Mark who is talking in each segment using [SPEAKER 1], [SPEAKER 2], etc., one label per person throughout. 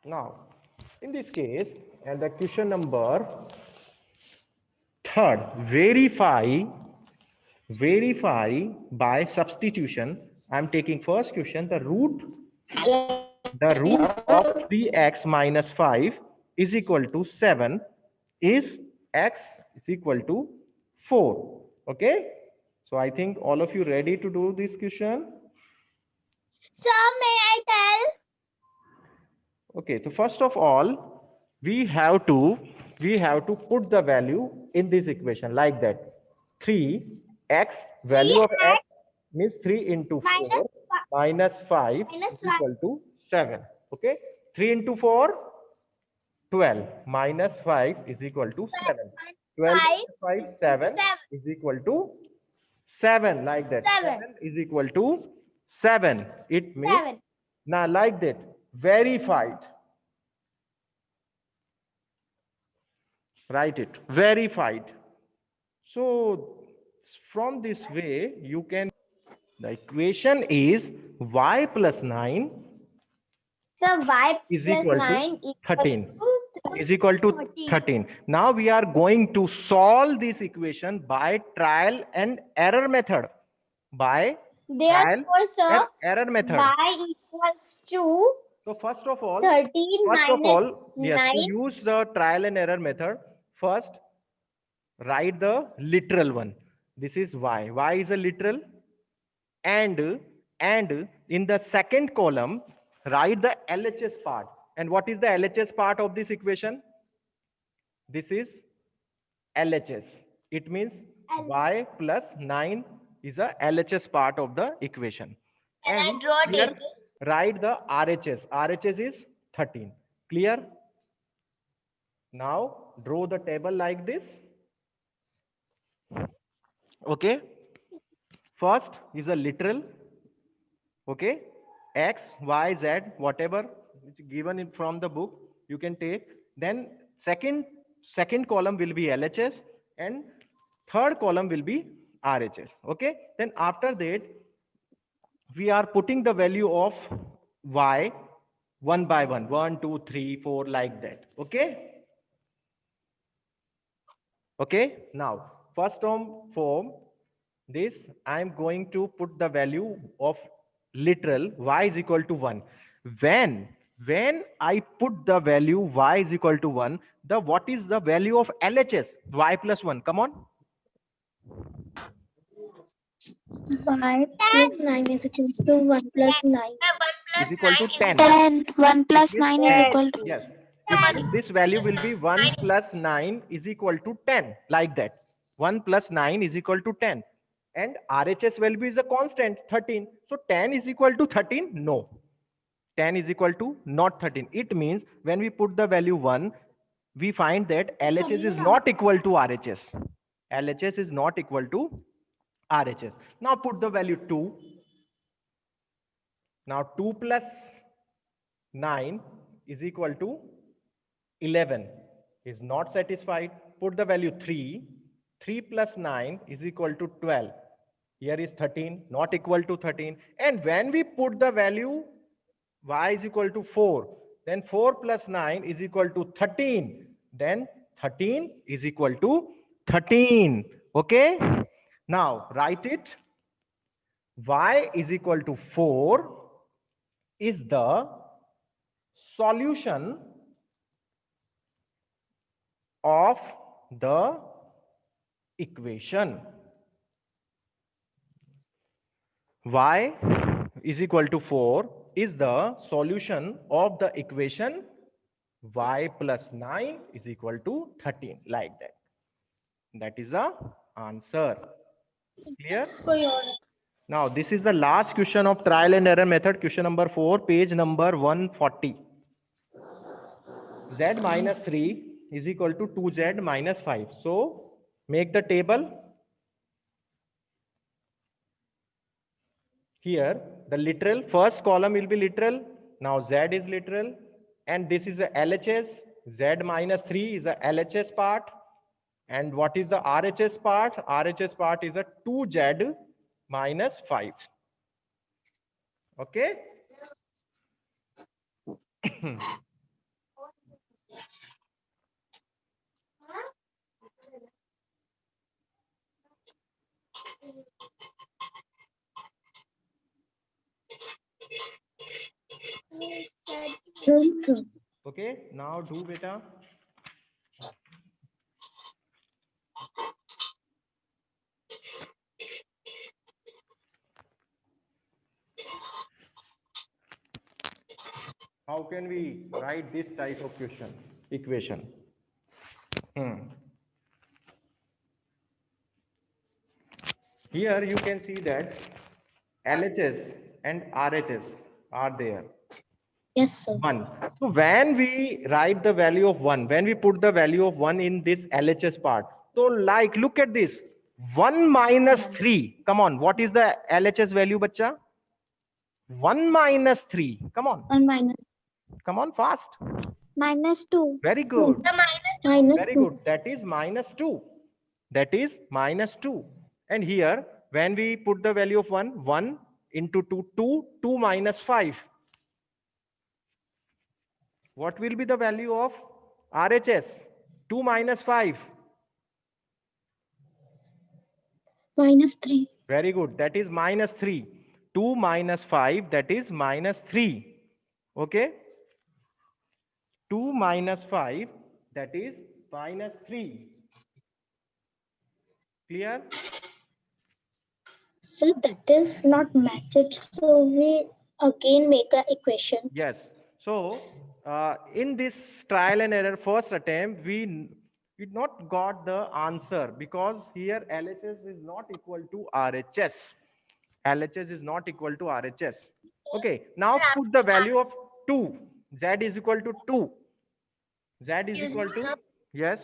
[SPEAKER 1] Now, in this case, and the question number third, verify by substitution. I'm taking first question, the root of 3x minus 5 is equal to 7 is x is equal to 4. Okay, so I think all of you ready to do this question.
[SPEAKER 2] Sir, may I tell?
[SPEAKER 1] Okay, so first of all, we have to put the value in this equation like that. 3x, value of x
[SPEAKER 2] 3x
[SPEAKER 1] means 3 into
[SPEAKER 2] minus
[SPEAKER 1] 4 minus 5
[SPEAKER 2] minus
[SPEAKER 1] is
[SPEAKER 2] 1.
[SPEAKER 1] equal to 7. Okay, 3 into 4, 12, minus 5 is equal to 7. 12
[SPEAKER 2] 5
[SPEAKER 1] minus 5,
[SPEAKER 2] into
[SPEAKER 1] 7
[SPEAKER 2] 7.
[SPEAKER 1] is equal to 7, like that.
[SPEAKER 2] 7.
[SPEAKER 1] 7 is equal to 7. It means,
[SPEAKER 2] 7.
[SPEAKER 1] now like that, verified. Write it, verified. So from this way, you can, the equation is y plus 9
[SPEAKER 2] So y
[SPEAKER 1] is
[SPEAKER 2] plus
[SPEAKER 1] equal to
[SPEAKER 2] 9 equal
[SPEAKER 1] 13.
[SPEAKER 2] to
[SPEAKER 1] Is equal to
[SPEAKER 2] 13.
[SPEAKER 1] 13. Now we are going to solve this equation by trial and error method. By trial
[SPEAKER 2] Therefore,
[SPEAKER 1] and
[SPEAKER 2] sir,
[SPEAKER 1] error method.
[SPEAKER 2] y equals to
[SPEAKER 1] So first of all,
[SPEAKER 2] 13 minus
[SPEAKER 1] yes,
[SPEAKER 2] 9.
[SPEAKER 1] to use the trial and error method, first write the literal one. This is y. Y is a literal. And in the second column, write the LHS part. And what is the LHS part of this equation? This is LHS. It means y plus 9 is a LHS part of the equation.
[SPEAKER 2] Can I
[SPEAKER 1] And
[SPEAKER 2] draw
[SPEAKER 1] here
[SPEAKER 2] table?
[SPEAKER 1] write the RHS. RHS is 13. Clear? Now draw the table like this. Okay. First is a literal. Okay. X, Y, Z, whatever is given in from the book, you can take. Then second column will be LHS and third column will be RHS. Okay. Then after that, we are putting the value of Y one by one, 1, 2, 3, 4, like that. Okay. Okay. Now, first form, this I am going to put the value of literal y is equal to 1. When I put the value y is equal to 1, the what is the value of LHS? Y plus 1. Come on.
[SPEAKER 3] Y plus 9 is equal to 1 plus 9.
[SPEAKER 2] 1 plus
[SPEAKER 1] Is equal
[SPEAKER 2] 9
[SPEAKER 1] to
[SPEAKER 2] is
[SPEAKER 1] 10.
[SPEAKER 2] equal
[SPEAKER 3] 10. 1
[SPEAKER 1] It
[SPEAKER 3] plus
[SPEAKER 1] means
[SPEAKER 3] 9 is
[SPEAKER 1] 10.
[SPEAKER 3] equal to
[SPEAKER 1] Yes.
[SPEAKER 2] to
[SPEAKER 1] It
[SPEAKER 2] 1
[SPEAKER 1] means this value
[SPEAKER 2] plus
[SPEAKER 1] will be 1
[SPEAKER 2] 9 is
[SPEAKER 1] plus 9 is equal to 10. Like that. 1 plus 9 is equal to 10. And RHS value is a constant, 13. So 10 is equal to 13? No. 10 is equal to not 13. It means when we put the value 1, we find that LHS is not equal to RHS. LHS is not equal to RHS. Now put the value 2. Now 2 plus 9 is equal to 11. Is not satisfied. Put the value 3. 3 plus 9 is equal to 12. Here is 13, not equal to 13. And when we put the value y is equal to 4, then 4 plus 9 is equal to 13. Then 13 is equal to 13. Okay. Now write it. Y is equal to 4 is the solution of the equation. Y is equal to 4 is the solution of the equation y plus 9 is equal to 13, like that. That is the answer. Clear? Now this is the last question of trial and error method, question number 4, page number 140. Z minus 3 is equal to 2Z minus 5. So make the table. Here the literal, first column will be literal. Now Z is literal and this is the LHS. Z minus 3 is the LHS part. And what is the RHS part? RHS part is a 2Z minus 5. Okay.
[SPEAKER 3] sir.
[SPEAKER 1] Okay, now do beta. How can we write this type of equation? Here you can see that LHS and RHS are there.
[SPEAKER 3] Yes, sir.
[SPEAKER 1] 1. So when we write the value of 1, when we put the value of 1 in this LHS part, so like look at this, 1 minus 3. Come on, what is the LHS value, bacha? 1 minus 3. Come on.
[SPEAKER 3] 1 minus
[SPEAKER 1] Come on, fast.
[SPEAKER 2] -2.
[SPEAKER 1] Very good.
[SPEAKER 3] minus
[SPEAKER 1] Very
[SPEAKER 3] 2.
[SPEAKER 1] good. That is minus 2. That is minus 2. And here, when we put the value of 1, 1 into 2, 2, 2 minus 5. What will be the value of RHS? 2 minus 5.
[SPEAKER 3] Minus 3.
[SPEAKER 1] Very good. That is minus 3. 2 minus 5, that is minus 3. Okay? 2 minus 5, that is minus 3. Clear?
[SPEAKER 3] So that is not matched. So we again make a equation.
[SPEAKER 1] Yes. So in this trial and error first attempt, we not got the answer because here LHS is not equal to RHS. LHS is not equal to RHS. Okay. Now put the value of 2. Z is equal to 2. Z is equal to, yes.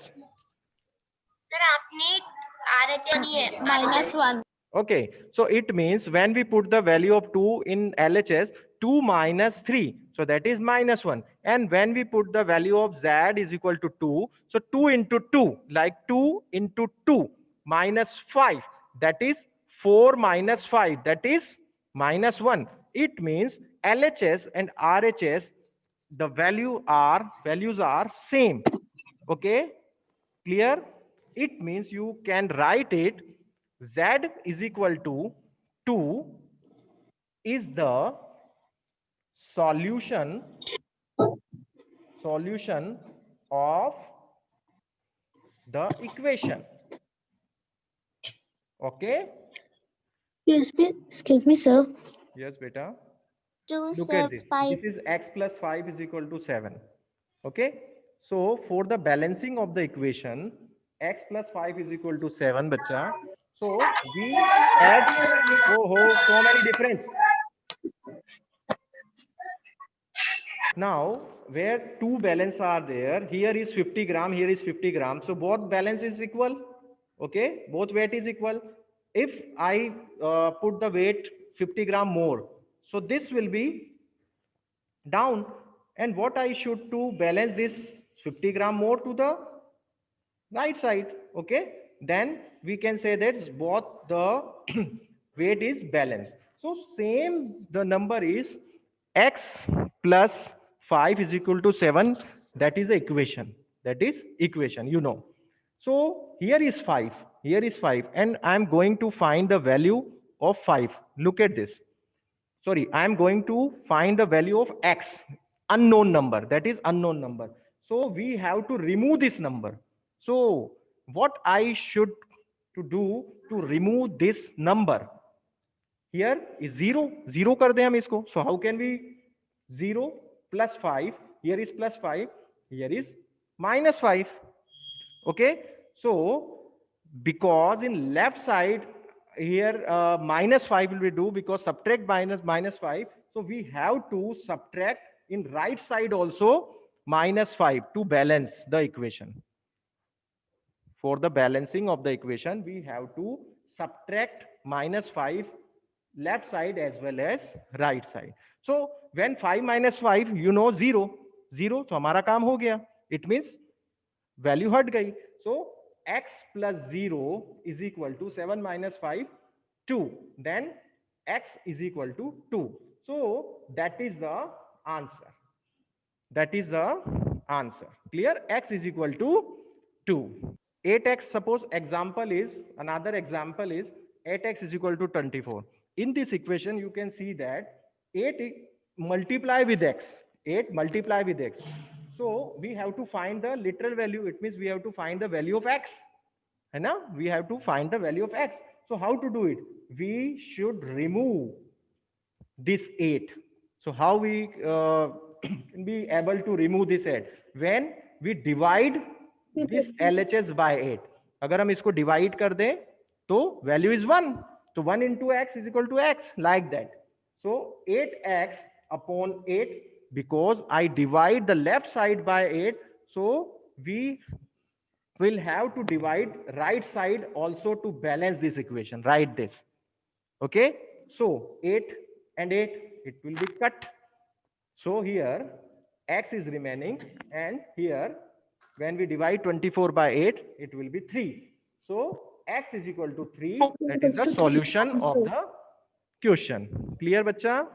[SPEAKER 2] Sir आपने RHS नहीं है -1.
[SPEAKER 1] Okay, so it means when we put the value of 2 in LHS, 2 minus 3, so that is minus 1. And when we put the value of Z is equal to 2, so 2 into 2, like 2 into 2, minus 5, that is 4 minus 5, that is minus 1. It means LHS and RHS, the values are same. Okay, clear? It means you can write it Z is equal to 2 is the solution of the equation. Okay?
[SPEAKER 3] Excuse me, sir.
[SPEAKER 1] Yes, beta.
[SPEAKER 2] 2,
[SPEAKER 1] Look at
[SPEAKER 2] 6,
[SPEAKER 1] this.
[SPEAKER 2] 5.
[SPEAKER 1] This is x plus 5 is equal to 7. Okay? So for the balancing of the equation, x plus 5 is equal to 7, bacha. So we add, so many difference. Now, where two balance are there, here is 50 gram, here is 50 gram. So both balance is equal. Okay, both weight is equal. If I put the weight 50 gram more, so this will be down. And what I should to balance this 50 gram more to the right side. Okay, then we can say that both the weight is balanced. So same, the number is x plus 5 is equal to 7. That is the equation. That is equation, you know. So here is 5. Here is 5. And I'm going to find the value of 5. Look at this. Sorry, I'm going to find the value of x, unknown number. That is unknown number. So we have to remove this number. So what I should to do to remove this number? Here is 0. 0 kar de hum isko. So how can we 0 plus 5? Here is plus 5. Here is minus 5. Okay. So because in left side here minus 5 will be do because subtract minus 5. So we have to subtract in right side also minus 5 to balance the equation. For the balancing of the equation, we have to subtract minus 5 left side as well as right side. So when 5 minus 5, you know 0. 0, so हमारा काम हो गया. It means value हट गई. So x plus 0 is equal to 7 minus 5, 2. Then x is equal to 2. So that is the answer. That is the answer. Clear? X is equal to 2. 8x, suppose example is, another example is 8x is equal to 24. In this equation, you can see that 8 multiply with x. 8 multiply with x. So we have to find the literal value. It means we have to find the value of x. है ना? We have to find the value of x. So how to do it? We should remove this 8. So how we can be able to remove this 8? When we divide this LHS by 8. अगर हम इसको divide कर दें तो value is 1. So 1 into x is equal to x, like that. So 8x upon 8, because I divide the left side by 8, so we will have to divide right side also to balance this equation. Write this. Okay. So 8 and 8, it will be cut. So here x is remaining, and here when we divide 24 by 8, it will be 3. So x is equal to 3. That is the solution of the question. Clear, bacha?